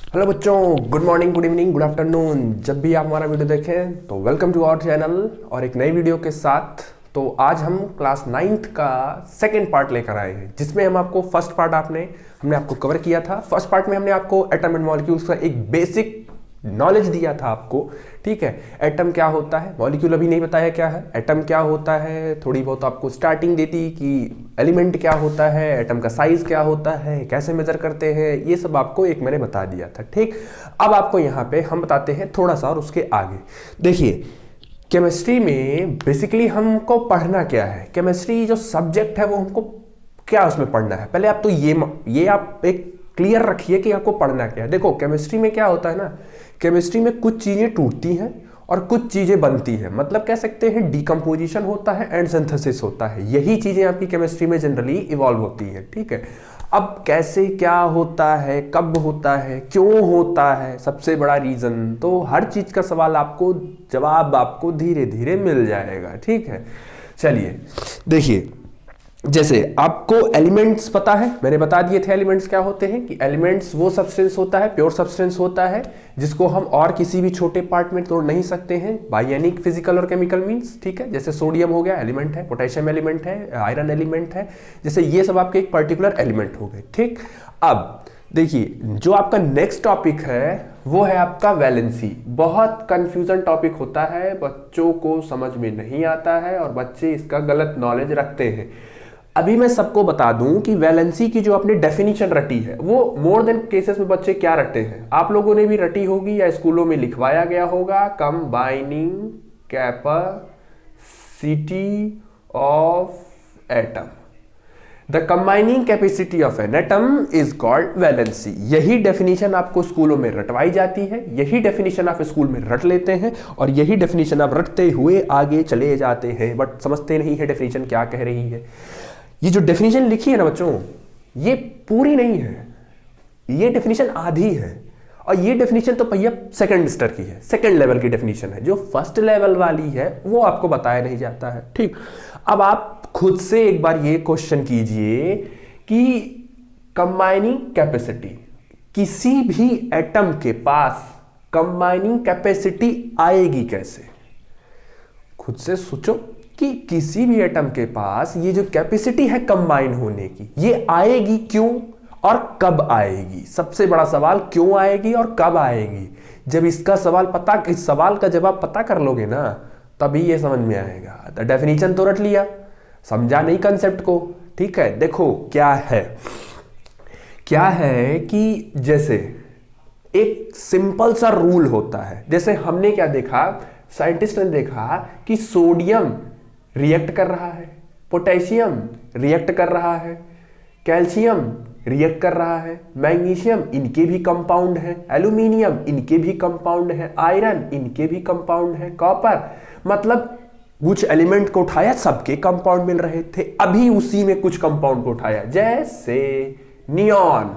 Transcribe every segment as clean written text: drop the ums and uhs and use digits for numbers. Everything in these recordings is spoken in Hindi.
हेलो बच्चों, good morning, good evening, good afternoon. जब भी आप हमारा वीडियो देखें तो वेलकम टू आवर चैनल और एक नई वीडियो के साथ। तो आज हम क्लास 9th का सेकेंड पार्ट लेकर आए हैं, जिसमें हम आपको फर्स्ट पार्ट हमने आपको कवर किया था। फर्स्ट पार्ट में हमने आपको एटम एंड मॉलिक्यूल्स का एक बेसिक नॉलेज दिया था आपको। ठीक है, एटम क्या होता है, मॉलिक्यूल अभी नहीं बताया क्या है, एटम क्या होता है, थोड़ी बहुत आपको स्टार्टिंग देती कि एलिमेंट क्या होता है, एटम का साइज क्या होता है, कैसे मेजर करते हैं, ये सब आपको एक मैंने बता दिया था। ठीक, अब आपको यहाँ पे हम बताते हैं थोड़ा सा और उसके आगे। देखिए, केमिस्ट्री में बेसिकली हमको पढ़ना क्या है, केमिस्ट्री जो सब्जेक्ट है वो हमको क्या उसमें पढ़ना है। पहले आप तो ये आप एक क्लियर रखिए कि आपको पढ़ना क्या है। देखो, केमिस्ट्री में क्या होता है ना, केमिस्ट्री में कुछ चीजें टूटती हैं और कुछ चीजें बनती हैं। मतलब कह सकते हैं डिकम्पोजिशन होता है एंड सिंथेसिस होता है। यही चीजें आपकी केमिस्ट्री में जनरली इवॉल्व होती हैं। ठीक है, अब कैसे क्या होता है, कब होता है, क्यों होता है, सबसे बड़ा रीजन, तो हर चीज का सवाल आपको जवाब आपको धीरे धीरे मिल जाएगा। ठीक है, चलिए देखिए, जैसे आपको एलिमेंट्स पता है, मैंने बता दिए थे एलिमेंट्स क्या होते हैं, कि एलिमेंट्स वो सब्सटेंस होता है, प्योर सब्सटेंस होता है, जिसको हम और किसी भी छोटे पार्ट में तोड़ नहीं सकते हैं बाय एनी फिजिकल और केमिकल मींस। ठीक है, जैसे सोडियम हो गया एलिमेंट है, पोटेशियम एलिमेंट है, आयरन एलिमेंट है, जैसे ये सब आपके एक पर्टिकुलर एलिमेंट हो गए। ठीक, अब देखिए, जो आपका नेक्स्ट टॉपिक है वो है आपका वैलेंसी। बहुत कंफ्यूजन टॉपिक होता है, बच्चों को समझ में नहीं आता है और बच्चे इसका गलत नॉलेज रखते हैं। अभी मैं सबको बता दूं कि वैलेंसी की जो आपने डेफिनेशन रटी है वो मोर देन केसेस में बच्चे क्या रटते हैं, आप लोगों ने भी रटी होगी या स्कूलों में लिखवाया गया होगा। Combining capacity of atom, the combining capacity of an atom is called valency. यही डेफिनेशन आपको स्कूलों में रटवाई जाती है, यही डेफिनेशन आप स्कूल में रट लेते हैं और यही डेफिनेशन आप रटते हुए आगे चले जाते हैं, बट समझते नहीं है डेफिनेशन क्या कह रही है। ये जो डेफिनेशन लिखी है ना बच्चों, ये पूरी नहीं है, ये डेफिनेशन आधी है। और ये डेफिनेशन तो भैया सेकंड स्तर की है, सेकंड लेवल की डेफिनेशन है। जो फर्स्ट लेवल वाली है वो आपको बताया नहीं जाता है। ठीक, अब आप खुद से एक बार ये क्वेश्चन कीजिए कि कंबाइनिंग कैपेसिटी, किसी भी एटम के पास कंबाइनिंग कैपेसिटी आएगी कैसे। खुद से सोचो कि किसी भी एटम के पास ये जो कैपेसिटी है कंबाइन होने की, ये आएगी क्यों और कब आएगी। सबसे बड़ा सवाल, क्यों आएगी और कब आएगी। जब इसका इस सवाल का जवाब पता कर लोगे ना, तभी ये समझ में आएगा। तो डेफिनेशन तो रट लिया, समझा नहीं कंसेप्ट को। ठीक है, देखो क्या है कि जैसे एक सिंपल सा रूल होता है। जैसे हमने क्या देखा, साइंटिस्ट ने देखा कि सोडियम रिएक्ट कर रहा है, पोटेशियम रिएक्ट कर रहा है, कैल्शियम रिएक्ट कर रहा है, मैग्नीशियम इनके भी कंपाउंड है, एल्यूमिनियम इनके भी कंपाउंड है, आयरन इनके भी कंपाउंड है, कॉपर, मतलब कुछ एलिमेंट को उठाया सबके कंपाउंड मिल रहे थे। अभी उसी में कुछ कंपाउंड को उठाया, जैसे नियॉन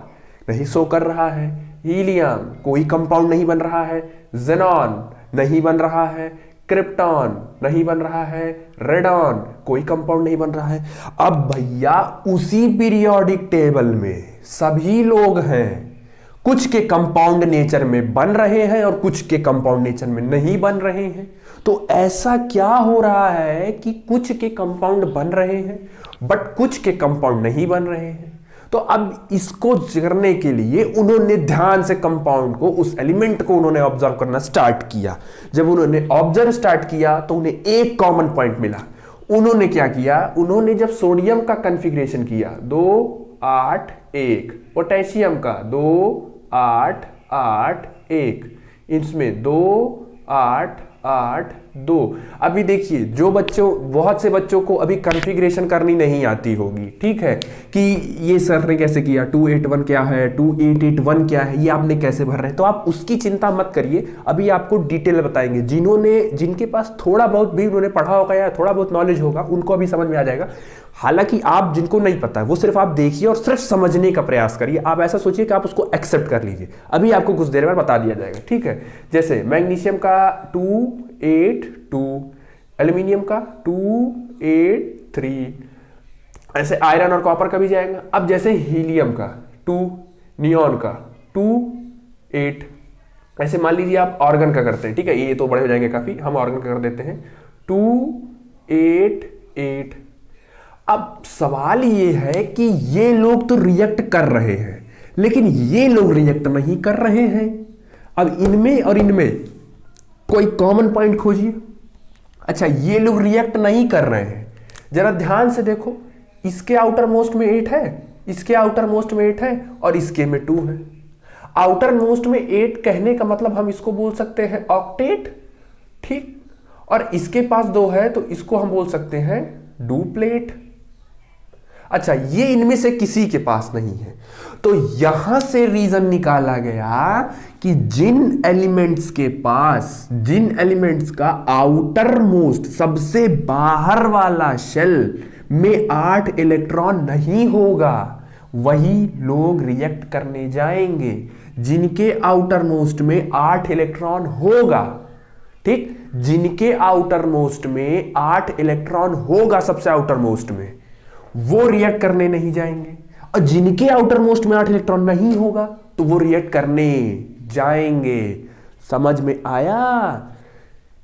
नहीं शो कर रहा है, हीलियम कोई कंपाउंड नहीं बन रहा है, ज़ेनॉन नहीं बन रहा है, क्रिप्टॉन नहीं बन रहा है, रेडॉन कोई कंपाउंड नहीं बन रहा है। अब भैया उसी पीरियोडिक टेबल में सभी लोग हैं, कुछ के कंपाउंड नेचर में बन रहे हैं और कुछ के कंपाउंड नेचर में नहीं बन रहे हैं। तो ऐसा क्या हो रहा है कि कुछ के कंपाउंड बन रहे हैं बट कुछ के कंपाउंड नहीं बन रहे हैं। तो अब इसको करने के लिए उन्होंने ध्यान से कंपाउंड को, उस एलिमेंट को उन्होंने ऑब्जर्व करना स्टार्ट किया। जब उन्होंने ऑब्जर्व स्टार्ट किया तो उन्हें एक कॉमन पॉइंट मिला। उन्होंने क्या किया, उन्होंने जब सोडियम का कॉन्फ़िगरेशन किया 2-8-1, पोटेशियम का 2-8-8-1, इसमें 2-8-8-2। अभी देखिए, जो बहुत से बच्चों को अभी कॉन्फ़िगरेशन करनी नहीं आती होगी, ठीक है, कि ये सर ने कैसे किया, 281 क्या है, 2881 क्या है, ये आपने कैसे भर रहे हैं, तो आप उसकी चिंता मत करिए। अभी आपको डिटेल बताएंगे। जिनके पास थोड़ा बहुत भी उन्होंने पढ़ा होगा या थोड़ा बहुत नॉलेज होगा, उनको अभी समझ में आ जाएगा। हालांकि आप जिनको नहीं पता है वो सिर्फ आप देखिए और सिर्फ समझने का प्रयास करिए। आप ऐसा सोचिए कि आप उसको एक्सेप्ट कर लीजिए। अभी आपको कुछ देर में बता दिया जाएगा। ठीक है, जैसे मैग्नीशियम का 282, एल्यूमिनियम का 283, ऐसे आयरन और कॉपर का भी जाएगा। अब जैसे हीलियम का 2, नियॉन का 2, 8। ऐसे मान लीजिए आप ऑर्गन का करते हैं, ठीक है, ये तो बड़े हो जाएंगे काफी, हम ऑर्गन का कर देते हैं 2 8 8। अब सवाल ये है कि ये लोग तो रिएक्ट कर रहे हैं लेकिन ये लोग रिएक्ट नहीं कर रहे हैं। अब इनमें और इनमें कोई कॉमन पॉइंट खोजिए। अच्छा, ये लोग रिएक्ट नहीं कर रहे हैं, जरा ध्यान से देखो, इसके आउटर मोस्ट में 8 है, इसके आउटर मोस्ट में 8 है और इसके में 2 है। आउटर मोस्ट में 8 कहने का मतलब हम इसको बोल सकते हैं ऑक्टेट, ठीक, और इसके पास 2 है तो इसको हम बोल सकते हैं डुप्लेट। अच्छा, ये इनमें से किसी के पास नहीं है, तो यहां से रीजन निकाला गया कि जिन एलिमेंट्स का आउटर मोस्ट सबसे बाहर वाला शेल में 8 इलेक्ट्रॉन नहीं होगा वही लोग रिएक्ट करने जाएंगे। जिनके आउटर मोस्ट में 8 इलेक्ट्रॉन होगा, ठीक, जिनके आउटर मोस्ट में 8 इलेक्ट्रॉन होगा सबसे आउटर मोस्ट में, वो रिएक्ट करने नहीं जाएंगे, और जिनके आउटर मोस्ट में 8 इलेक्ट्रॉन नहीं होगा तो वो रिएक्ट करने जाएंगे। समझ में आया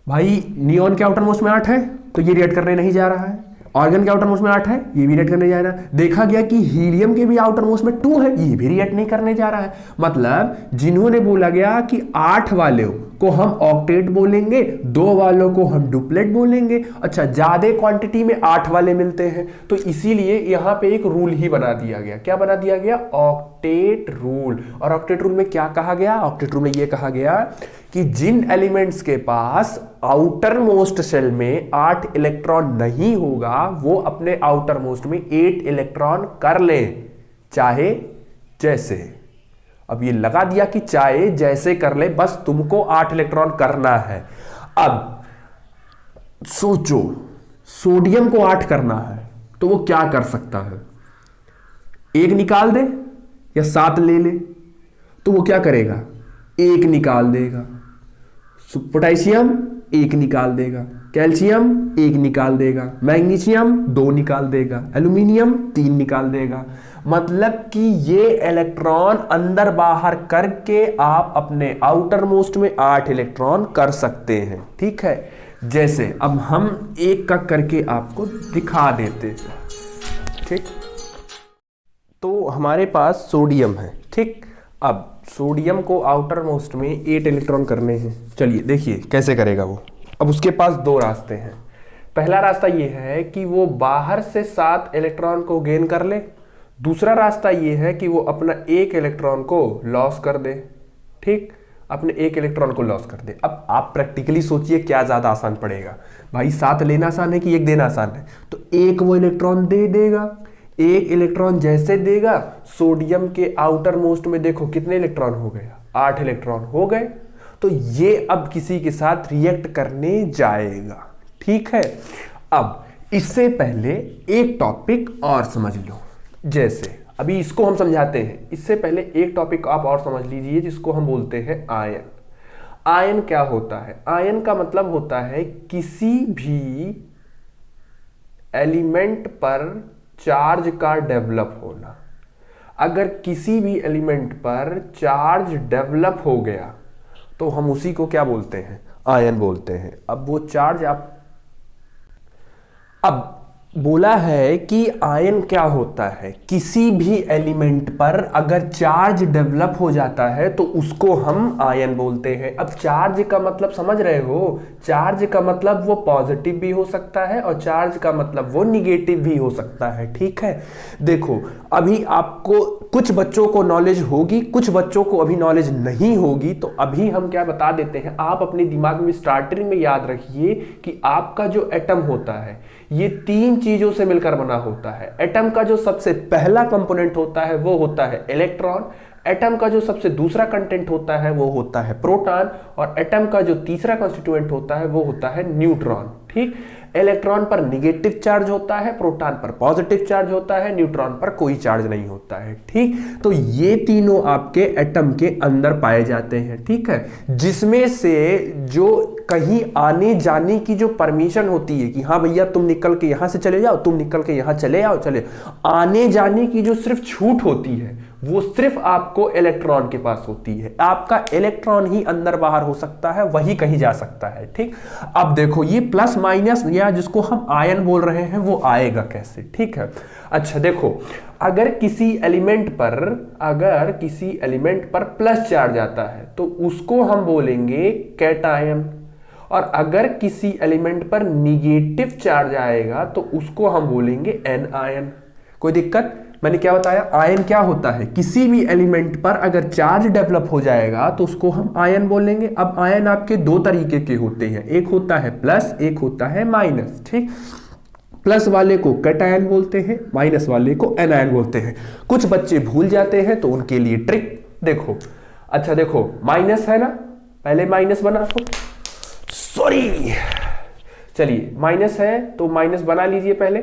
भाई? नियॉन के आउटर मोस्ट में 8 है तो ये रिएक्ट करने नहीं जा रहा है, ऑर्गन के आउटर मोस्ट में 8 है, ये भी रिएक्ट करने जा रहा है। देखा गया कि हीलियम के भी आउटर मोस्ट में 2 है, ये भी रिएक्ट नहीं करने जा रहा है। मतलब जिन्होंने बोला गया कि 8 वाले को हम ऑक्टेट बोलेंगे, 2 वालों को हम डुप्लेट बोलेंगे। अच्छा, ज्यादा क्वांटिटी में 8 वाले मिलते हैं तो इसीलिए यहां पे एक रूल ही बना दिया गया। क्या बना दिया गया? Octet rule. और ऑक्टेट रूल में क्या कहा गया? ऑक्टेट रूल में यह कहा गया कि जिन एलिमेंट्स के पास आउटर मोस्ट शेल में 8 इलेक्ट्रॉन नहीं होगा वो अपने आउटर मोस्ट में 8 इलेक्ट्रॉन कर ले, चाहे जैसे। अब ये लगा दिया कि चाहे जैसे कर ले, बस तुमको 8 इलेक्ट्रॉन करना है। अब सोचो, सोडियम को 8 करना है तो वो क्या कर सकता है? 1 निकाल दे या 7 ले ले, तो वो क्या करेगा? 1 निकाल देगा। पोटेशियम 1 निकाल देगा, कैल्शियम 1 निकाल देगा, मैग्नीशियम 2 निकाल देगा, एल्यूमिनियम 3 निकाल देगा। मतलब कि ये इलेक्ट्रॉन अंदर बाहर करके आप अपने आउटर मोस्ट में 8 इलेक्ट्रॉन कर सकते हैं, ठीक है। जैसे अब हम एक का करके आपको दिखा देते हैं, ठीक। तो हमारे पास सोडियम है, ठीक। अब सोडियम को आउटर मोस्ट में 8 इलेक्ट्रॉन करने हैं। चलिए देखिए कैसे करेगा वो। अब उसके पास 2 रास्ते हैं। पहला रास्ता ये है कि वो बाहर से 7 इलेक्ट्रॉन को गेन कर ले। दूसरा रास्ता ये है कि वो अपना 1 इलेक्ट्रॉन को लॉस कर दे, ठीक, अपने 1 इलेक्ट्रॉन को लॉस कर दे। अब आप प्रैक्टिकली सोचिए क्या ज्यादा आसान पड़ेगा भाई? 7 लेना आसान है कि 1 देना आसान है? तो 1 वो इलेक्ट्रॉन दे देगा। 1 इलेक्ट्रॉन जैसे देगा, सोडियम के आउटर मोस्ट में देखो कितने इलेक्ट्रॉन हो गए? 8 इलेक्ट्रॉन हो गए। तो ये अब किसी के साथ रिएक्ट करने जाएगा, ठीक है। अब इससे पहले एक टॉपिक और समझ लो। जैसे अभी इसको हम समझाते हैं, इससे पहले एक टॉपिक आप और समझ लीजिए जिसको हम बोलते हैं आयन। आयन क्या होता है? आयन का मतलब होता है किसी भी एलिमेंट पर चार्ज का डेवलप होना। अगर किसी भी एलिमेंट पर चार्ज डेवलप हो गया तो हम उसी को क्या बोलते हैं? आयन बोलते हैं। अब वो चार्ज अब बोला है कि आयन क्या होता है? किसी भी एलिमेंट पर अगर चार्ज डेवलप हो जाता है तो उसको हम आयन बोलते हैं। अब चार्ज का मतलब समझ रहे हो? चार्ज का मतलब वो पॉजिटिव भी हो सकता है और चार्ज का मतलब वो निगेटिव भी हो सकता है, ठीक है। देखो अभी आपको कुछ बच्चों को नॉलेज होगी, कुछ बच्चों को अभी नॉलेज नहीं होगी, तो अभी हम क्या बता देते हैं। आप अपने दिमाग में स्टार्टिंग में याद रखिए कि आपका जो एटम होता है ये 3 चीजों से मिलकर बना होता है। एटम का जो सबसे पहला कंपोनेंट होता है वो होता है इलेक्ट्रॉन। एटम का जो सबसे दूसरा कंटेंट होता है वो होता है प्रोटॉन। और एटम का जो तीसरा कॉन्स्टिट्यूएंट होता है वो होता है न्यूट्रॉन, ठीक। इलेक्ट्रॉन पर निगेटिव चार्ज होता है, प्रोटॉन पर पॉजिटिव चार्ज होता है, न्यूट्रॉन पर कोई चार्ज नहीं होता है, ठीक। तो ये तीनों आपके एटम के अंदर पाए जाते हैं, ठीक है। जिसमें से जो कहीं आने जाने की जो परमिशन होती है कि हाँ भैया तुम निकल के यहां से चले जाओ, तुम निकल के यहां चले आओ, चले आने जाने की जो सिर्फ छूट होती है वो सिर्फ आपको इलेक्ट्रॉन के पास होती है। आपका इलेक्ट्रॉन ही अंदर बाहर हो सकता है, वही कहीं जा सकता है। ठीक, अब देखो ये प्लस माइनस या जिसको हम आयन बोल रहे हैं वो आएगा कैसे। ठीक है, अच्छा देखो, अगर किसी एलिमेंट पर प्लस चार्ज आता है तो उसको हम बोलेंगे कैटायन, और अगर किसी एलिमेंट पर निगेटिव चार्ज आएगा तो उसको हम बोलेंगे एनआयन। कोई दिक्कत? मैंने क्या बताया, आयन क्या होता है, किसी भी एलिमेंट पर अगर चार्ज डेवलप हो जाएगा तो उसको हम आयन बोलेंगे। अब आयन आपके दो तरीके के होते हैं, एक होता है प्लस, एक होता है माइनस। ठीक, प्लस वाले को कैटायन बोलते हैं, माइनस वाले को एनायन बोलते हैं। कुछ बच्चे भूल जाते हैं तो उनके लिए ट्रिक देखो। अच्छा देखो, माइनस है ना, पहले माइनस बना दो, सॉरी, चलिए माइनस है तो माइनस बना लीजिए पहले।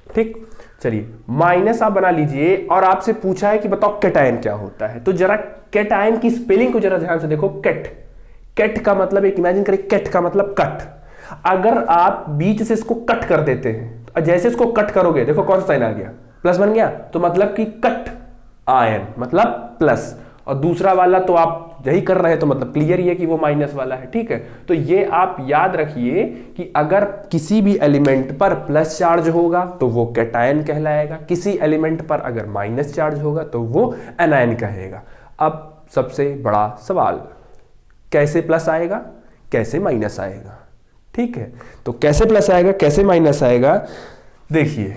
ठीक, चलिए माइनस आप बना लीजिए, और आपसे पूछा है कि बताओ कैटायन क्या होता है, तो जरा कैटायन की स्पेलिंग को जरा ध्यान से देखो। कैट का मतलब, एक इमेजिन करें, कैट का मतलब कट। अगर आप बीच से इसको कट कर देते हैं, जैसे इसको कट करोगे देखो कौन सा साइन आ गया, प्लस बन गया, तो मतलब कि कट आयन मतलब प्लस, और दूसरा वाला तो आप यही कर रहे हैं तो मतलब क्लियर ही है कि वो माइनस वाला है। ठीक है, तो ये आप याद रखिए कि अगर किसी भी एलिमेंट पर प्लस चार्ज होगा तो वो कैटायन कहलाएगा, किसी एलिमेंट पर अगर माइनस चार्ज होगा तो वो एनायन कहेगा। अब सबसे बड़ा सवाल, कैसे प्लस आएगा, कैसे माइनस आएगा? ठीक है, तो कैसे प्लस आएगा, कैसे माइनस आएगा, देखिए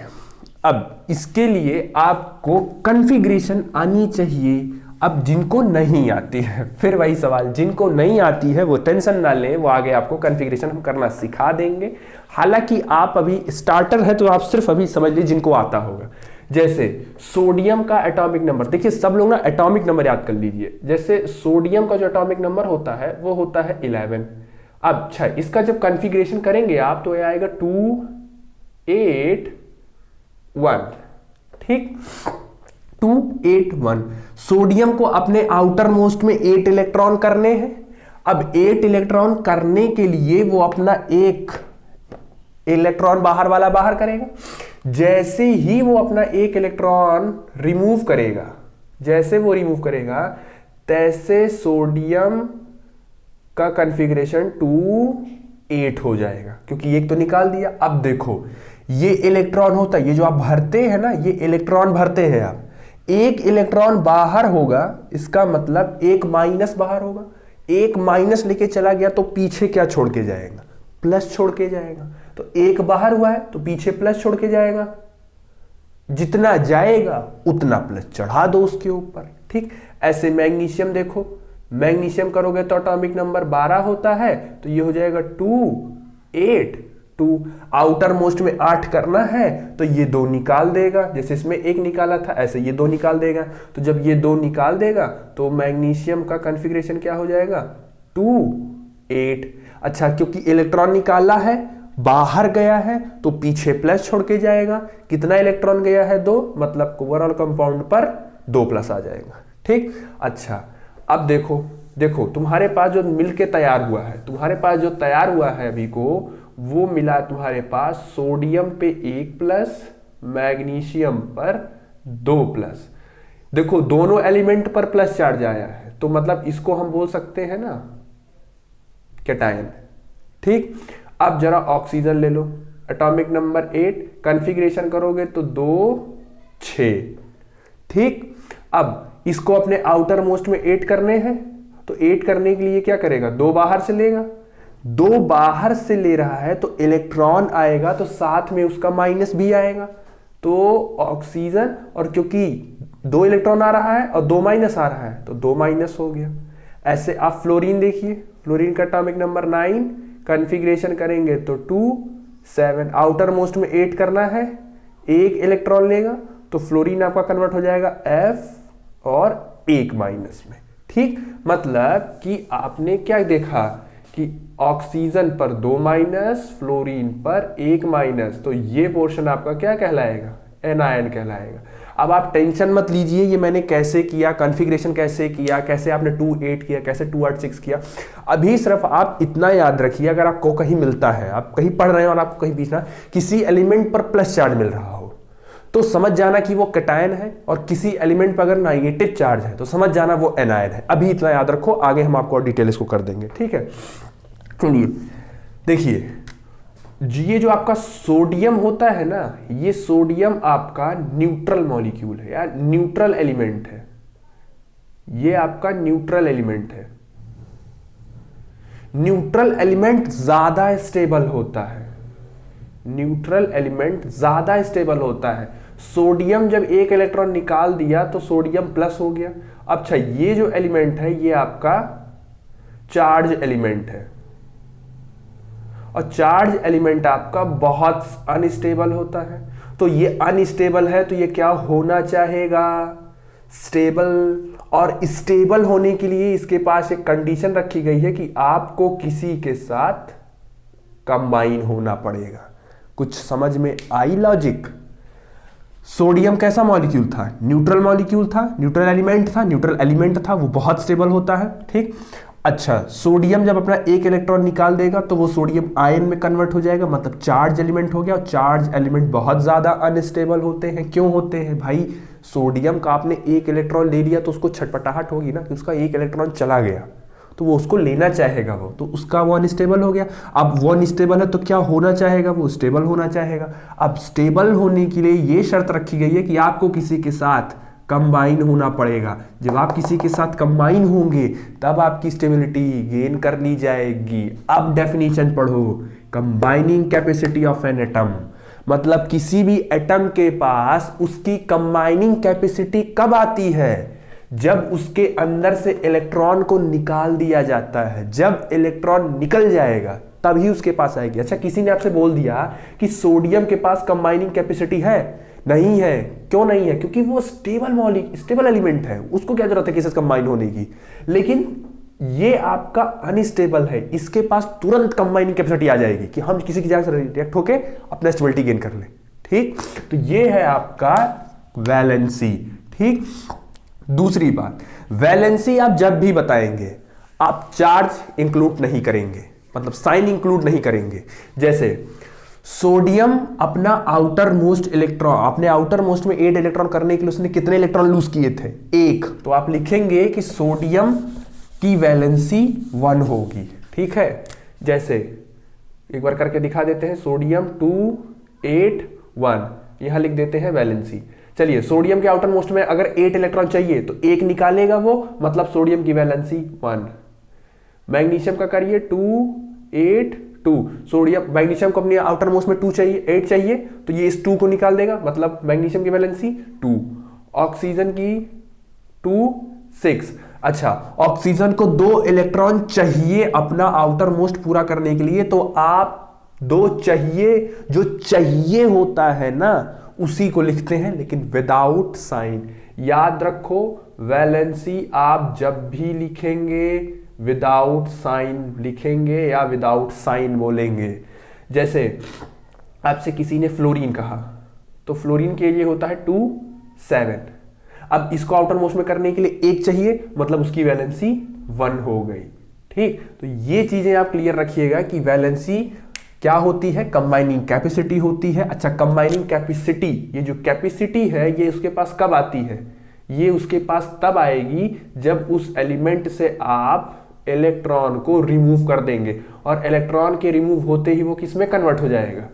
अब इसके लिए आपको कॉन्फ़िगरेशन आनी चाहिए। अब जिनको नहीं आती है, फिर वही सवाल, जिनको नहीं आती है वो टेंशन ना लें, वो आगे आपको कॉन्फ़िगरेशन हम करना सिखा देंगे। हालांकि आप अभी स्टार्टर है तो आप सिर्फ अभी समझ लीजिए जिनको आता होगा। जैसे सोडियम का एटॉमिक नंबर, देखिए सब लोग ना एटॉमिक नंबर याद कर लीजिए। जैसे सोडियम का जो एटॉमिक नंबर होता है वो होता है 11। अब अच्छा, इसका जब कॉन्फ़िगरेशन करेंगे आप तो ये आएगा 281। ठीक, 281। सोडियम को अपने आउटर मोस्ट में 8 इलेक्ट्रॉन करने हैं। अब 8 इलेक्ट्रॉन करने के लिए वो अपना एक इलेक्ट्रॉन बाहर वाला बाहर करेगा। जैसे ही वो अपना एक इलेक्ट्रॉन रिमूव करेगा, जैसे वो रिमूव करेगा तैसे सोडियम का कॉन्फ़िगरेशन 2 8 हो जाएगा, क्योंकि एक तो निकाल दिया। अब देखो ये इलेक्ट्रॉन होता है, ये जो आप भरते हैं ना, ये इलेक्ट्रॉन भरते हैं आप, एक इलेक्ट्रॉन बाहर होगा, इसका मतलब एक माइनस बाहर होगा। एक माइनस लेके चला गया तो पीछे क्या छोड़ के जाएगा, प्लस छोड़ के जाएगा। तो एक बाहर हुआ है तो पीछे प्लस छोड़ के जाएगा, जितना जाएगा उतना प्लस चढ़ा दो उसके ऊपर। ठीक, ऐसे मैग्नीशियम देखो, मैग्नीशियम करोगे तो एटॉमिक नंबर 12 होता है, तो ये हो जाएगा 282। आउटर मोस्ट में 8 करना है तो ये 2 निकाल देगा, जैसे इसमें 1 निकाला था ऐसे ये 2 निकाल देगा। तो जब ये 2 निकाल देगा तो मैग्नीशियम का कॉन्फ़िगरेशन क्या हो जाएगा, 2 8। अच्छा, क्योंकि इलेक्ट्रॉन निकाला है, बाहर गया है तो पीछे प्लस छोड़ के जाएगा। कितना इलेक्ट्रॉन गया है, 2, मतलब ओवरऑल कंपाउंड पर 2 प्लस आ जाएगा। ठीक, अच्छा अब देखो तुम्हारे पास जो मिलके तैयार हुआ है, तुम्हारे पास जो तैयार हुआ है अभी को, वो मिला तुम्हारे पास सोडियम पे 1 प्लस, मैग्नीशियम पर 2 प्लस। देखो दोनों एलिमेंट पर प्लस चार्ज आया है तो मतलब इसको हम बोल सकते हैं ना कैटायन। ठीक, अब जरा ऑक्सीजन ले लो, एटॉमिक नंबर 8, कॉन्फ़िगरेशन करोगे तो 2 6। ठीक, अब इसको अपने आउटर मोस्ट में 8 करने हैं, तो 8 करने के लिए क्या करेगा, 2 बाहर से लेगा। 2 बाहर से ले रहा है तो इलेक्ट्रॉन आएगा तो साथ में उसका माइनस भी आएगा, तो ऑक्सीजन, और क्योंकि 2 इलेक्ट्रॉन आ रहा है और 2 माइनस आ रहा है तो 2 माइनस हो गया। ऐसे आप फ्लोरीन देखिए, फ्लोरीन का एटॉमिक नंबर 9, कॉन्फ़िगरेशन करेंगे तो 2 7। आउटर मोस्ट में 8 करना है, 1 इलेक्ट्रॉन लेगा तो फ्लोरीन आपका कन्वर्ट हो जाएगा F और 1 माइनस में। ठीक, मतलब कि आपने क्या देखा कि ऑक्सीजन पर 2 माइनस, फ्लोरीन पर 1 माइनस, तो ये पोर्शन आपका क्या कहलाएगा, एनायन कहलाएगा। अब आप टेंशन मत लीजिए ये मैंने कैसे किया, कॉन्फ़िगरेशन कैसे किया, कैसे आपने 2 8 किया, कैसे 2 8 6 किया। अभी सिर्फ आप इतना याद रखिए, अगर आपको कहीं मिलता है, आप कहीं पढ़ रहे हैं और आपको कहीं बीच में किसी एलिमेंट पर प्लस चार्ज मिल रहा हो, तो समझ जाना कि वो कैटायन है, और किसी एलिमेंट पर अगर नेगेटिव चार्ज है तो समझ जाना वो एनायन है। अभी इतना याद रखो, आगे हम आपको और डिटेल इसको कर देंगे, ठीक है। चलिए देखिए, ये जो आपका सोडियम होता है ना, ये सोडियम आपका न्यूट्रल मॉलिक्यूल है या न्यूट्रल एलिमेंट है। ये आपका न्यूट्रल एलिमेंट है। न्यूट्रल एलिमेंट ज्यादा स्टेबल होता है। न्यूट्रल एलिमेंट ज्यादा स्टेबल होता है। सोडियम जब एक इलेक्ट्रॉन निकाल दिया तो सोडियम प्लस हो गया। अच्छा, ये जो एलिमेंट है ये आपका चार्ज एलिमेंट है, और चार्ज एलिमेंट आपका बहुत अनस्टेबल होता है। तो ये अनस्टेबल है तो ये क्या होना चाहेगा? स्टेबल। और स्टेबल होने के लिए इसके पास एक कंडीशन रखी गई है कि आपको किसी के साथ कंबाइन होना पड़ेगा। कुछ समझ में आई लॉजिक? सोडियम कैसा मॉलिक्यूल था? न्यूट्रल मॉलिक्यूल था, न्यूट्रल एलिमेंट था। न्यूट्रल एलिमेंट था, वो बहुत स्टेबल होता है, ठीक। अच्छा, सोडियम जब अपना एक इलेक्ट्रॉन निकाल देगा तो वो सोडियम आयन में कन्वर्ट हो जाएगा, मतलब चार्ज एलिमेंट हो गया। और चार्ज एलिमेंट बहुत ज्यादा अनस्टेबल होते हैं। क्यों होते हैं भाई? सोडियम का आपने एक इलेक्ट्रॉन ले लिया तो उसको छटपटाहट होगी ना कि उसका एक इलेक्ट्रॉन चला गया, तो वो उसको लेना चाहेगा, वो तो उसका वो अनस्टेबल हो गया। अब वो अनस्टेबल है तो क्या होना चाहेगा? वो स्टेबल होना चाहेगा। अब स्टेबल होने के लिए ये शर्त रखी गई है कि आपको किसी के साथ कंबाइन होना पड़ेगा। जब आप किसी के साथ कंबाइन होंगे तब आपकी स्टेबिलिटी गेन कर ली जाएगी। अब डेफिनेशन पढ़ो, combining capacity of an atom, मतलब किसी भी एटम के पास उसकी कंबाइनिंग कैपेसिटी कब आती है? जब उसके अंदर से इलेक्ट्रॉन को निकाल दिया जाता है। जब इलेक्ट्रॉन निकल जाएगा तभी उसके पास आएगी। अच्छा, किसी ने आपसे बोल दिया कि सोडियम के पास कंबाइनिंग कैपेसिटी है, नहीं है। क्यों नहीं है? क्योंकि वो स्टेबल एलिमेंट है, उसको क्या जरूरत है किसी से कंबाइन होने की। लेकिन ये आपका अनस्टेबल है, इसके पास तुरंत कंबाइनिंग कैपेसिटी आ जाएगी कि हम किसी की जगह से रिएक्ट होके अपना स्टेबिलिटी गेन कर ले, ठीक। तो ये है आपका वैलेंसी, ठीक। दूसरी बात, वैलेंसी आप जब भी बताएंगे आप चार्ज इंक्लूड नहीं करेंगे, मतलब साइन इंक्लूड नहीं करेंगे। जैसे सोडियम अपना आउटर मोस्ट इलेक्ट्रॉन, अपने आउटर मोस्ट में 8 इलेक्ट्रॉन करने के लिए उसने कितने इलेक्ट्रॉन लूज किए थे? 1। तो आप लिखेंगे कि सोडियम की वैलेंसी 1 होगी, ठीक है। जैसे एक बार करके दिखा देते हैं, सोडियम 2 8 1, यहां लिख देते हैं वैलेंसी। चलिए, सोडियम के आउटर मोस्ट में अगर 8 इलेक्ट्रॉन चाहिए तो 1 निकालेगा वो, मतलब सोडियम की वैलेंसी 1। मैग्नीशियम का करिए 2 8 2, सोडियम मैग्नीशियम को अपने आउटर मोस्ट में 2 चाहिए, 8 चाहिए, तो ये इस 2 को निकाल देगा, मतलब मैग्नीशियम की वैलेंसी 2। ऑक्सीजन की 2 6। अच्छा, ऑक्सीजन को 2 इलेक्ट्रॉन चाहिए अपना आउटर मोस्ट पूरा करने के लिए, तो आप 2 चाहिए, जो चाहिए होता है ना उसी को लिखते हैं, लेकिन विदाउट साइन। याद रखो, वैलेंसी आप जब भी लिखेंगे विदाउट साइन लिखेंगे या विदाउट साइन बोलेंगे। जैसे आपसे किसी ने फ्लोरीन कहा, तो फ्लोरीन के लिए होता है 2 7। अब इसको आउटर मोस्ट में करने के लिए 1 चाहिए, मतलब उसकी वैलेंसी 1 हो गई, ठीक। तो ये चीजें आप क्लियर रखिएगा कि वैलेंसी क्या होती है? कंबाइनिंग कैपेसिटी होती है। अच्छा, कंबाइनिंग कैपेसिटी, ये जो कैपेसिटी है ये उसके पास कब आती है? ये उसके पास तब आएगी जब उस एलिमेंट से आप इलेक्ट्रॉन को रिमूव कर देंगे, और इलेक्ट्रॉन के रिमूव होते ही वो किस में कन्वर्ट हो जाएगा?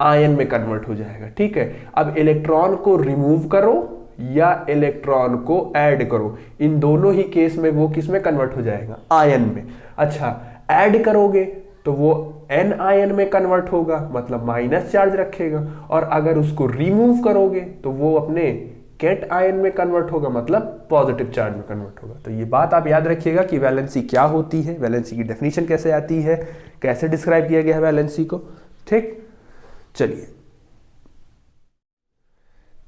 आयन में कन्वर्ट हो जाएगा, ठीक है। अब इलेक्ट्रॉन को रिमूव करो या इलेक्ट्रॉन को ऐड करो, इन दोनों ही केस में वो किस में कन्वर्ट हो जाएगा? आयन में। अच्छा, ऐड करोगे तो वो एन आयन में कन्वर्ट होगा, मतलब माइनस चार्ज रखेगा, और अगर उसको रिमूव करोगे तो वो अपने कैट आयन में कन्वर्ट होगा, मतलब पॉजिटिव चार्ज में कन्वर्ट होगा। तो ये बात आप याद रखिएगा कि वैलेंसी क्या होती है, वैलेंसी की डेफिनेशन कैसे आती है, कैसे डिस्क्राइब किया गया है वैलेंसी को, ठीक। चलिए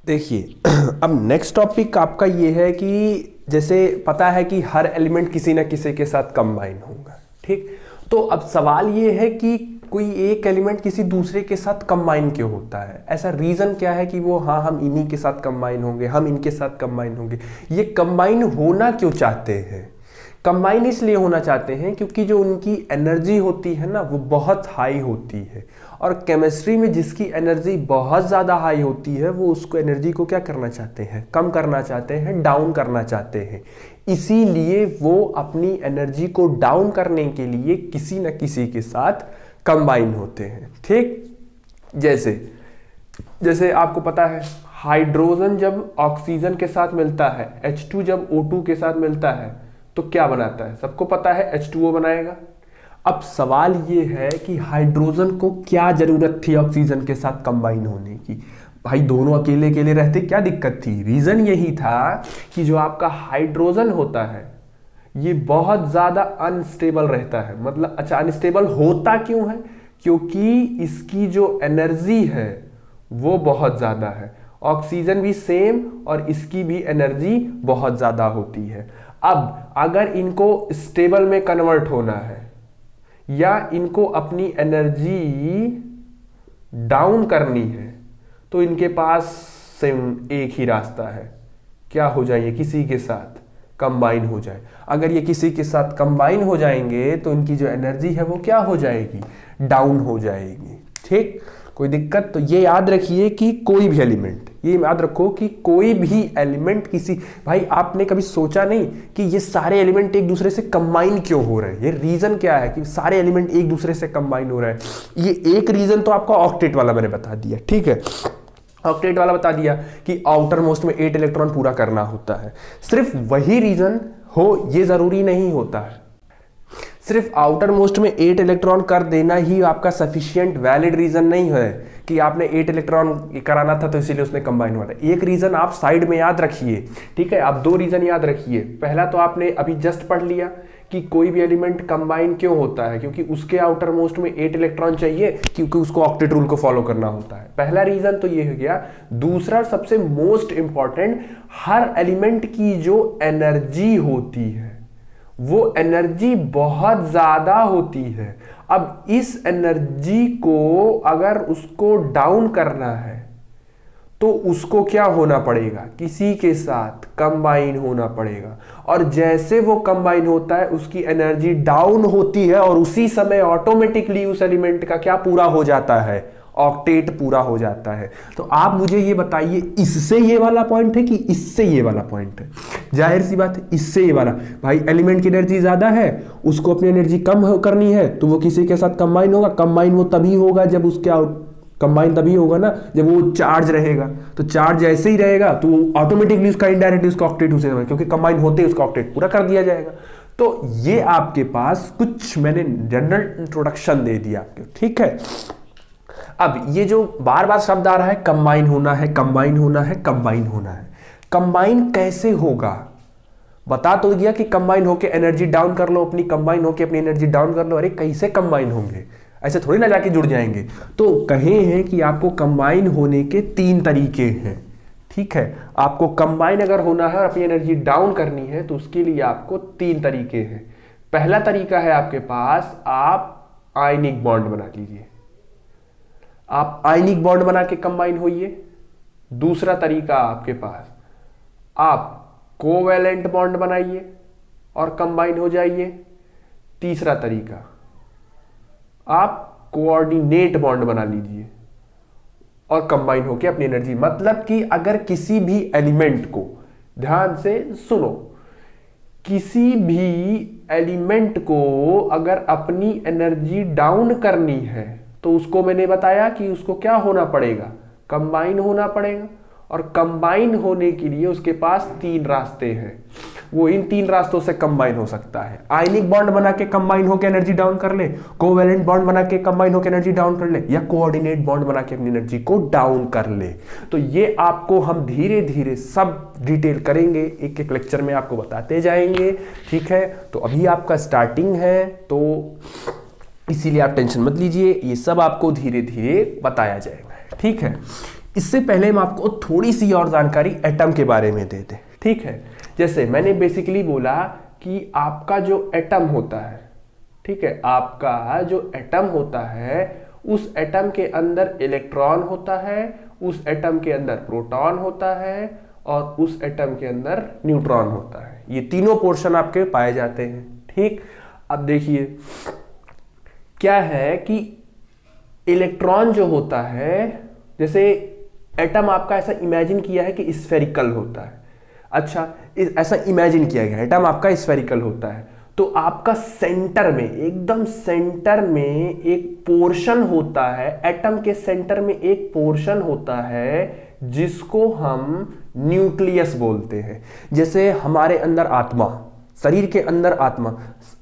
देखिए, अब नेक्स्ट टॉपिक आपका ये है कि जैसे पता है कि हर एलिमेंट किसी ना किसी के साथ कंबाइन होगा, ठीक। तो अब सवाल ये है कि कोई एक एलिमेंट किसी दूसरे के साथ कंबाइन क्यों होता है? ऐसा रीजन क्या है कि वो हाँ हम इन्हीं के साथ कंबाइन होंगे, हम इनके साथ कंबाइन होंगे? ये कंबाइन होना क्यों चाहते हैं? कंबाइन इसलिए होना चाहते हैं क्योंकि जो उनकी एनर्जी होती है ना वो बहुत हाई होती है, और केमिस्ट्री में जिसकी एनर्जी बहुत ज़्यादा हाई होती है वो उसको एनर्जी को क्या करना चाहते हैं, कम करना चाहते हैं, डाउन करना चाहते हैं। इसीलिए वो अपनी एनर्जी को डाउन करने के लिए किसी न किसी के साथ कंबाइन होते हैं। ठीक, जैसे आपको पता है हाइड्रोजन जब ऑक्सीजन के साथ मिलता है, H2 जब O2 के साथ मिलता है तो क्या बनाता है, सबको पता है H2O बनाएगा। अब सवाल ये है कि हाइड्रोजन को क्या जरूरत थी ऑक्सीजन के साथ कंबाइन होने की? भाई दोनों अकेले अकेले रहते क्या दिक्कत थी? रीजन यही था कि जो आपका हाइड्रोजन होता है ये बहुत ज्यादा अनस्टेबल रहता है। मतलब अच्छा, अनस्टेबल होता क्यों है? क्योंकि इसकी जो एनर्जी है वो बहुत ज्यादा है। ऑक्सीजन भी सेम और इसकी भी एनर्जी बहुत ज्यादा होती है। अब अगर इनको स्टेबल में कन्वर्ट होना है या इनको अपनी एनर्जी डाउन करनी है तो इनके पास सिर्फ एक ही रास्ता है, क्या हो जाए, किसी के साथ कंबाइन हो जाए। अगर ये किसी के साथ कंबाइन हो जाएंगे तो इनकी जो एनर्जी है वो क्या हो जाएगी, डाउन हो जाएगी। ठीक, कोई दिक्कत? तो ये याद रखिए कि कोई भी एलिमेंट, ये याद रखो कि कोई भी एलिमेंट किसी, भाई आपने कभी सोचा नहीं कि ये सारे एलिमेंट एक दूसरे से कंबाइन क्यों हो रहे हैं? ये रीजन क्या है कि सारे एलिमेंट एक दूसरे से कंबाइन हो रहे हैं? ये एक रीजन तो आपका ऑक्टेट वाला मैंने बता दिया, ठीक है, ऑक्टेट वाला बता दिया कि आउटर मोस्ट में 8 इलेक्ट्रॉन पूरा करना होता है। सिर्फ वही रीजन हो ये जरूरी नहीं होता है। सिर्फ आउटर मोस्ट में 8 इलेक्ट्रॉन कर देना ही आपका सफिशिएंट वैलिड रीजन नहीं है कि आपने 8 इलेक्ट्रॉन कराना था तो इसीलिए उसने कंबाइन हुआ था। एक रीजन आप साइड में याद रखिए, ठीक है, आप 2 रीजन याद रखिए। पहला तो आपने अभी जस्ट पढ़ लिया कि कोई भी एलिमेंट कंबाइन क्यों होता है, क्योंकि उसके आउटर मोस्ट में 8 इलेक्ट्रॉन चाहिए, क्योंकि उसको ऑक्टेट रूल को फॉलो करना होता है। पहला रीजन तो ये हो गया। दूसरा सबसे मोस्ट इंपॉर्टेंट, हर एलिमेंट की जो एनर्जी होती है वो एनर्जी बहुत ज्यादा होती है। अब इस एनर्जी को अगर उसको डाउन करना है तो उसको क्या होना पड़ेगा, किसी के साथ कंबाइन होना पड़ेगा। और जैसे वो कंबाइन होता है उसकी एनर्जी डाउन होती है और उसी समय ऑटोमेटिकली उस एलिमेंट का क्या पूरा हो जाता है, ऑक्टेट पूरा हो जाता है। तो आप मुझे ये बताइए, इससे ये वाला पॉइंट है कि इससे ये वाला पॉइंट है? जाहिर सी बात है इससे ये वाला। भाई एलिमेंट की एनर्जी ज्यादा है, उसको अपनी एनर्जी कम करनी है तो वो किसी के साथ कंबाइन होगा। कंबाइन वो तभी होगा जब उसके कंबाइन तभी होगा ना जब वो चार्ज रहेगा। तो चार्ज जैसे ही रहेगा तो ऑटोमेटिकली उसका इनडायरेक्टली उसका ऑक्टेट हो जाएगा, क्योंकि कंबाइन होते ही उसका ऑक्टेट पूरा कर दिया जाएगा। तो ये आपके पास कुछ मैंने जनरल इंट्रोडक्शन दे दिया आपके, ठीक है। अब ये जो बार बार शब्द आ रहा है कंबाइन होना है, कंबाइन होना है, कंबाइन होना है, कंबाइन कैसे होगा? बता तो दिया कि कंबाइन होके एनर्जी डाउन कर लो अपनी, कंबाइन होके अपनी एनर्जी डाउन कर लो। अरे कैसे कंबाइन होंगे, ऐसे थोड़ी ना जाके जुड़ जाएंगे। तो कहे हैं कि आपको कंबाइन होने के 3 तरीके हैं, ठीक है। आपको कंबाइन अगर होना है और अपनी एनर्जी डाउन करनी है तो उसके लिए आपको 3 तरीके हैं। पहला तरीका है आपके पास, आप आयनिक बॉन्ड बना लीजिए, आप आयनिक बॉन्ड बना के कंबाइन होइए। दूसरा तरीका आपके पास, आप कोवैलेंट बॉन्ड बनाइए और कंबाइन हो जाइए। तीसरा तरीका, आप कोऑर्डिनेट बॉन्ड बना लीजिए और कंबाइन होके अपनी एनर्जी, मतलब कि अगर किसी भी एलिमेंट को, ध्यान से सुनो, किसी भी एलिमेंट को अगर अपनी एनर्जी डाउन करनी है तो उसको मैंने बताया कि उसको क्या होना पड़ेगा, कंबाइन होना पड़ेगा। और कंबाइन होने के लिए उसके पास 3 रास्ते हैं, वो इन 3 रास्तों से कंबाइन हो सकता है। आयनिक बॉन्ड बना के कंबाइन होकर एनर्जी डाउन कर ले, कोवैलेंट बॉन्ड बना के कंबाइन होकर एनर्जी डाउन कर ले, या कोऑर्डिनेट बॉन्ड बना के अपनी एनर्जी को डाउन कर ले। तो ये आपको हम धीरे धीरे सब डिटेल करेंगे, एक एक लेक्चर में आपको बताते जाएंगे, ठीक है। तो अभी आपका स्टार्टिंग है तो इसीलिए आप टेंशन मत लीजिए, ये सब आपको धीरे धीरे बताया जाएगा, ठीक है। इससे पहले हम आपको थोड़ी सी और जानकारी एटम के बारे में दे दें, ठीक है। जैसे मैंने बेसिकली बोला कि आपका जो एटम होता है, ठीक है, आपका जो एटम होता है उस एटम के अंदर इलेक्ट्रॉन होता है, उस एटम के अंदर प्रोटॉन होता है और उस एटम के अंदर न्यूट्रॉन होता है। ये तीनों पोर्शन आपके पाए जाते हैं। ठीक, अब देखिए क्या है कि इलेक्ट्रॉन जो होता है, जैसे एटम आपका ऐसा इमेजिन किया है कि स्फेरिकल होता है। अच्छा, ऐसा इमेजिन किया गया एटम आपका स्फेरिकल होता है, तो आपका सेंटर में, एकदम सेंटर में एक पोर्शन होता है, एटम के सेंटर में एक पोर्शन होता है जिसको हम न्यूक्लियस बोलते हैं। जैसे हमारे अंदर आत्मा, शरीर के अंदर आत्मा,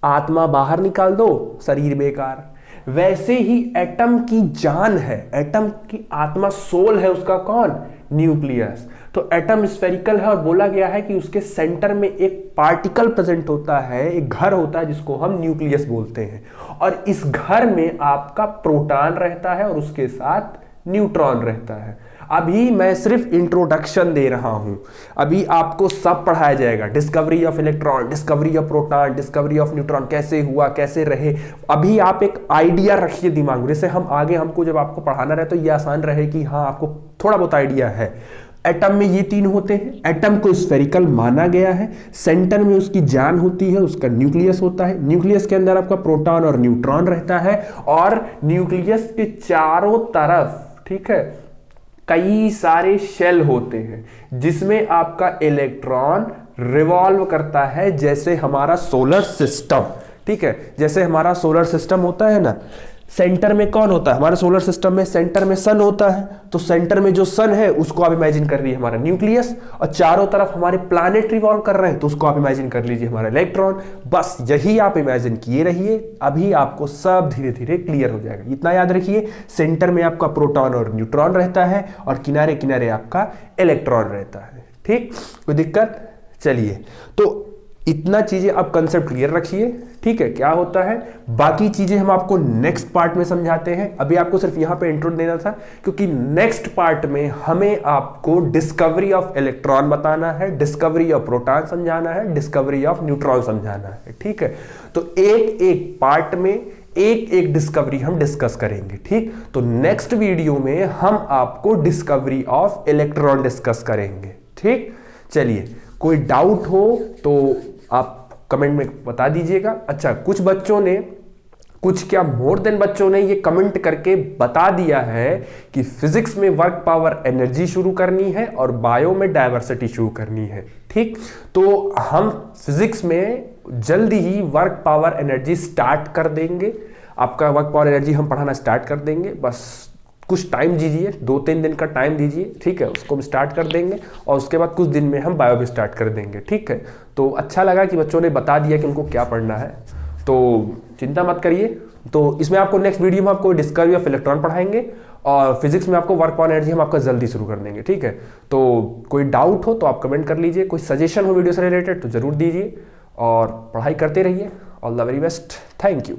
आत्मा बाहर निकाल दो शरीर बेकार, वैसे ही एटम की जान है, एटम की आत्मा, सोल है उसका कौन, न्यूक्लियस। तो एटम स्फेरिकल है और बोला गया है कि उसके सेंटर में एक पार्टिकल प्रेजेंट होता है, एक घर होता है जिसको हम न्यूक्लियस बोलते हैं, और इस घर में आपका प्रोटॉन रहता है और उसके साथ न्यूट्रॉन रहता है। अभी मैं सिर्फ इंट्रोडक्शन दे रहा हूं, अभी आपको सब पढ़ाया जाएगा, discovery of electron, discovery of proton, discovery of neutron, कैसे हुआ, कैसे रहे। अभी आप एक आइडिया रखिए दिमाग में, जैसे हम आगे, हमको जब आपको पढ़ाना रहे तो ये आसान रहे कि हाँ आपको थोड़ा बहुत आइडिया है। एटम में ये तीन होते हैं, एटम को स्फेरिकल माना गया है, सेंटर में उसकी जान होती है, उसका न्यूक्लियस होता है, न्यूक्लियस के अंदर आपका प्रोटॉन और न्यूट्रॉन रहता है, और न्यूक्लियस के चारों तरफ, ठीक है, कई सारे शेल होते हैं जिसमें आपका इलेक्ट्रॉन रिवॉल्व करता है, जैसे हमारा सोलर सिस्टम। ठीक है, जैसे हमारा सोलर सिस्टम होता है ना, सेंटर में कौन होता है हमारे सोलर सिस्टम में, सेंटर में सन होता है, तो सेंटर में जो सन है उसको आप इमेजिन कर लीजिए हमारा न्यूक्लियस, और चारों तरफ हमारे प्लैनेट रिवॉल्व कर रहे हैं तो उसको आप इमेजिन कर लीजिए हमारा इलेक्ट्रॉन। बस यही आप इमेजिन किए रहिए, अभी आपको सब धीरे धीरे क्लियर हो जाएगा। इतना याद रखिए, सेंटर में आपका प्रोटॉन और न्यूट्रॉन रहता है और किनारे किनारे आपका इलेक्ट्रॉन रहता है। ठीक, कोई दिक्कत? चलिए, तो इतना चीजें आप कंसेप्ट क्लियर रखिए। ठीक है, क्या होता है, बाकी चीजें हम आपको नेक्स्ट पार्ट में समझाते हैं। अभी आपको सिर्फ यहां पे इंट्रो देना था, क्योंकि नेक्स्ट पार्ट में हमें आपको डिस्कवरी ऑफ इलेक्ट्रॉन बताना है, डिस्कवरी ऑफ प्रोटॉन समझाना है, डिस्कवरी ऑफ न्यूट्रॉन समझाना है। ठीक है, तो एक एक पार्ट में एक एक डिस्कवरी हम डिस्कस करेंगे। ठीक, तो नेक्स्ट वीडियो में हम आपको डिस्कवरी ऑफ इलेक्ट्रॉन डिस्कस करेंगे। ठीक, चलिए, कोई डाउट हो तो आप कमेंट में बता दीजिएगा। अच्छा, कुछ बच्चों ने, कुछ क्या मोर देन बच्चों ने ये कमेंट करके बता दिया है कि फिजिक्स में वर्क पावर एनर्जी शुरू करनी है और बायो में डायवर्सिटी शुरू करनी है। ठीक, तो हम फिजिक्स में जल्दी ही वर्क पावर एनर्जी स्टार्ट कर देंगे, आपका वर्क पावर एनर्जी हम पढ़ाना स्टार्ट कर देंगे। बस कुछ टाइम दीजिए, 2-3 दिन का टाइम दीजिए। ठीक है, उसको हम स्टार्ट कर देंगे और उसके बाद कुछ दिन में हम बायो भी स्टार्ट कर देंगे। ठीक है, तो अच्छा लगा कि बच्चों ने बता दिया कि उनको क्या पढ़ना है, तो चिंता मत करिए। तो इसमें आपको नेक्स्ट वीडियो में आपको डिस्कवरी ऑफ इलेक्ट्रॉन पढ़ाएंगे और फिजिक्स में आपको वर्क पावर एनर्जी हम आपका जल्दी शुरू कर देंगे। ठीक है, तो कोई डाउट हो तो आप कमेंट कर लीजिए, कोई सजेशन हो वीडियो से रिलेटेड तो जरूर दीजिए, और पढ़ाई करते रहिए। All the very best, thank you.